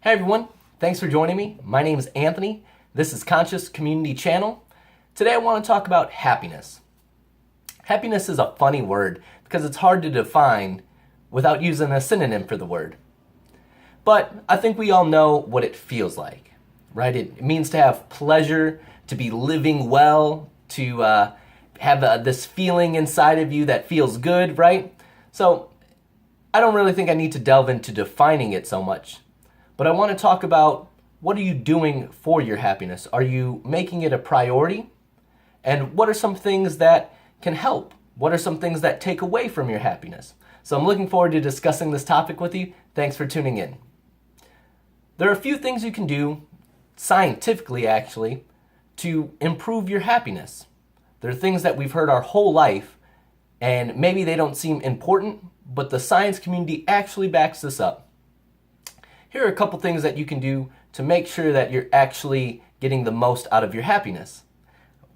Hey everyone, thanks for joining me. My name is Anthony. This is Conscious Community Channel. Today I want to talk about happiness. Happiness is a funny word because it's hard to define without using a synonym for the word. But I think we all know what it feels like, right? It means to have pleasure, to be living well, to have this feeling inside of you that feels good, right? So I don't really think I need to delve into defining it so much. But I want to talk about, what are you doing for your happiness? Are you making it a priority? And what are some things that can help? What are some things that take away from your happiness? So I'm looking forward to discussing this topic with you. Thanks for tuning in. There are a few things you can do, scientifically actually, to improve your happiness. There are things that we've heard our whole life, and maybe they don't seem important, but the science community actually backs this up. Here are a couple things that you can do to make sure that you're actually getting the most out of your happiness.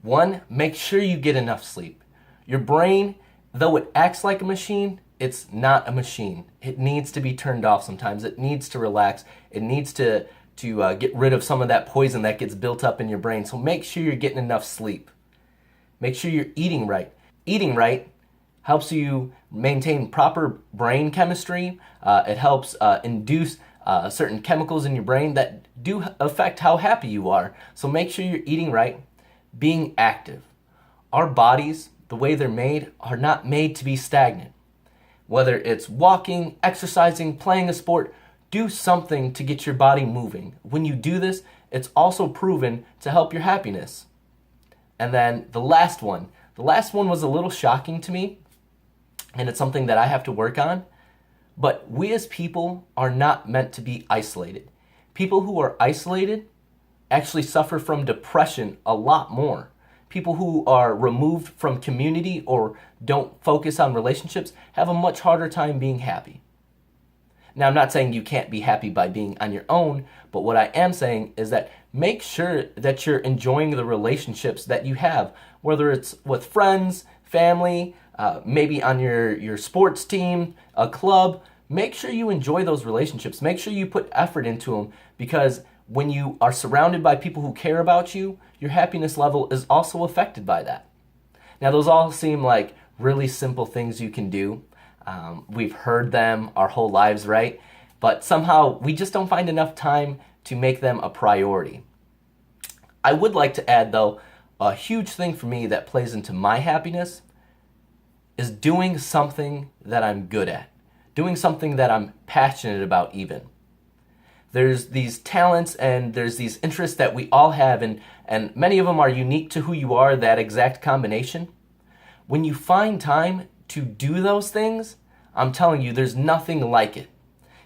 One, make sure you get enough sleep. Your brain, though it acts like a machine, it's not a machine. It needs to be turned off sometimes. It needs to relax. It needs to get rid of some of that poison that gets built up in your brain. So make sure you're getting enough sleep. Make sure you're eating right. Eating right helps you maintain proper brain chemistry. It helps induce certain chemicals in your brain that do affect how happy you are. So make sure you're eating right. Being active. Our bodies, the way they're made, are not made to be stagnant. Whether it's walking, exercising, playing a sport, do something to get your body moving. When you do this, it's also proven to help your happiness. And then the last one was a little shocking to me, and it's something that I have to work on. But we as people are not meant to be isolated. People who are isolated actually suffer from depression a lot more. People who are removed from community or don't focus on relationships have a much harder time being happy. Now, I'm not saying you can't be happy by being on your own, but what I am saying is that make sure that you're enjoying the relationships that you have, whether it's with friends, family, maybe on your sports team, a club. Make sure you enjoy those relationships. Make sure you put effort into them, because when you are surrounded by people who care about you, your happiness level is also affected by that. Now, those all seem like really simple things you can do. We've heard them our whole lives, right? But somehow we just don't find enough time to make them a priority. I would like to add, though, a huge thing for me that plays into my happiness is doing something that I'm good at, doing something that I'm passionate about even. There's these talents and there's these interests that we all have, and many of them are unique to who you are, that exact combination. When you find time to do those things, I'm telling you, there's nothing like it.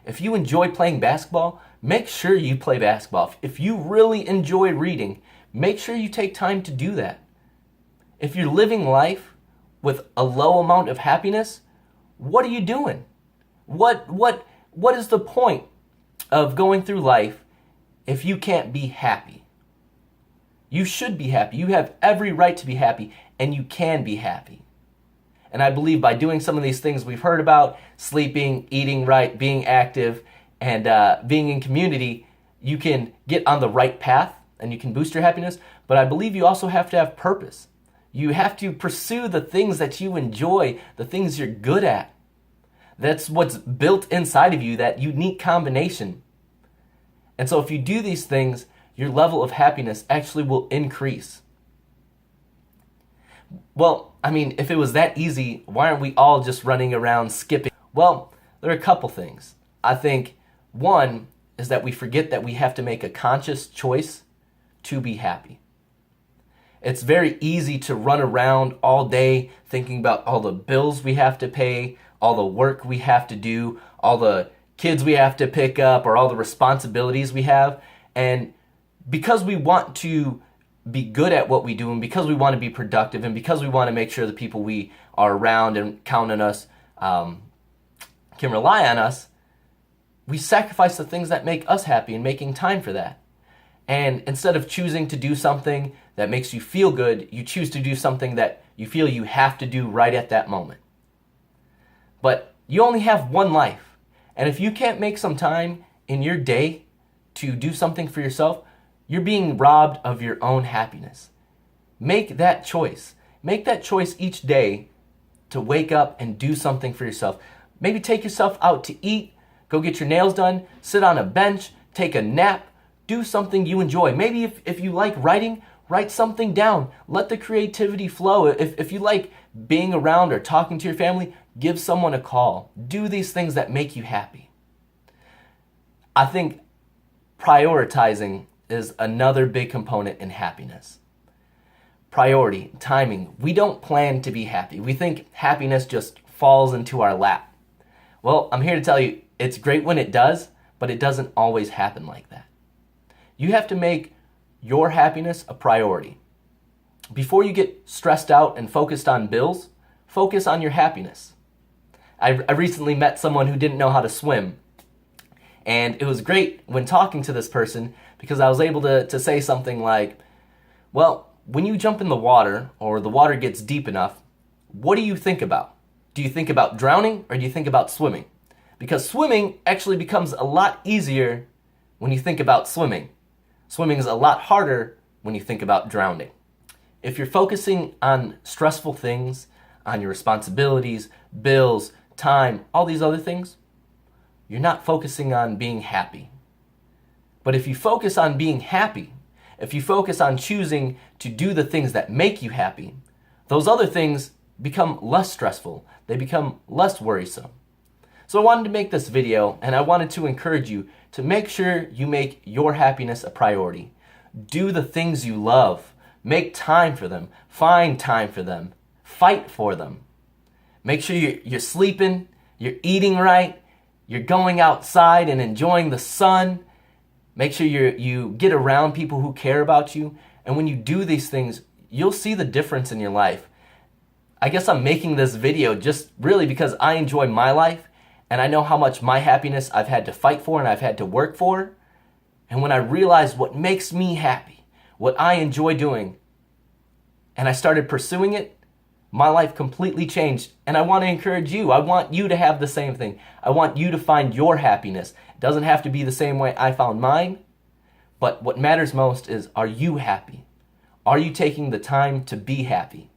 If you enjoy playing basketball, make sure you play basketball. If you really enjoy reading, make sure you take time to do that. If you're living life with a low amount of happiness, what are you doing? What is the point of going through life if you can't be happy? You should be happy. You have every right to be happy, and you can be happy. And I believe by doing some of these things we've heard about, sleeping, eating right, being active, and being in community, you can get on the right path and you can boost your happiness. But I believe you also have to have purpose. You have to pursue the things that you enjoy, the things you're good at. That's what's built inside of you, that unique combination. And so if you do these things, your level of happiness actually will increase. Well, I mean, if it was that easy, why aren't we all just running around skipping? Well, there are a couple things. I think one is that we forget that we have to make a conscious choice to be happy. It's very easy to run around all day thinking about all the bills we have to pay, all the work we have to do, all the kids we have to pick up, or all the responsibilities we have. And because we want to be good at what we do, and because we want to be productive, and because we want to make sure the people we are around and count on us can rely on us, we sacrifice the things that make us happy and making time for that. And instead of choosing to do something that makes you feel good, you choose to do something that you feel you have to do right at that moment. But you only have one life. And if you can't make some time in your day to do something for yourself, you're being robbed of your own happiness. Make that choice. Make that choice each day to wake up and do something for yourself. Maybe take yourself out to eat, go get your nails done, sit on a bench, take a nap, do something you enjoy. Maybe if you like writing, write something down. Let the creativity flow. If you like being around or talking to your family, give someone a call. Do these things that make you happy. I think prioritizing is another big component in happiness. Priority, timing. We don't plan to be happy. We think happiness just falls into our lap. Well, I'm here to tell you, it's great when it does, but it doesn't always happen like that. You have to make your happiness a priority. Before you get stressed out and focused on bills, focus on your happiness. I recently met someone who didn't know how to swim. And it was great when talking to this person because I was able to say something like, well, when you jump in the water or the water gets deep enough, what do you think about? Do you think about drowning or do you think about swimming? Because swimming actually becomes a lot easier when you think about swimming. Swimming is a lot harder when you think about drowning. If you're focusing on stressful things, on your responsibilities, bills, time, all these other things, you're not focusing on being happy. But if you focus on being happy, if you focus on choosing to do the things that make you happy, those other things become less stressful. They become less worrisome. So I wanted to make this video, and I wanted to encourage you to make sure you make your happiness a priority. Do the things you love. Make time for them. Find time for them. Fight for them. Make sure you're sleeping, you're eating right, you're going outside and enjoying the sun. Make sure you get around people who care about you. And when you do these things, you'll see the difference in your life. I guess I'm making this video just really because I enjoy my life and I know how much my happiness I've had to fight for and I've had to work for. And when I realized what makes me happy, what I enjoy doing, and I started pursuing it, my life completely changed. And I want to encourage you. I want you to have the same thing. I want you to find your happiness. It doesn't have to be the same way I found mine. But what matters most is, are you happy? Are you taking the time to be happy?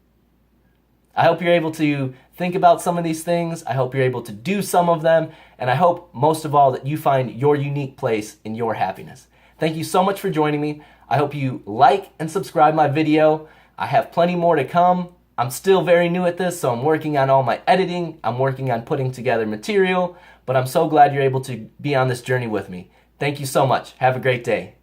I hope you're able to think about some of these things. I hope you're able to do some of them. And I hope most of all that you find your unique place in your happiness. Thank you so much for joining me. I hope you like and subscribe my video. I have plenty more to come. I'm still very new at this, so I'm working on all my editing. I'm working on putting together material, but I'm so glad you're able to be on this journey with me. Thank you so much. Have a great day.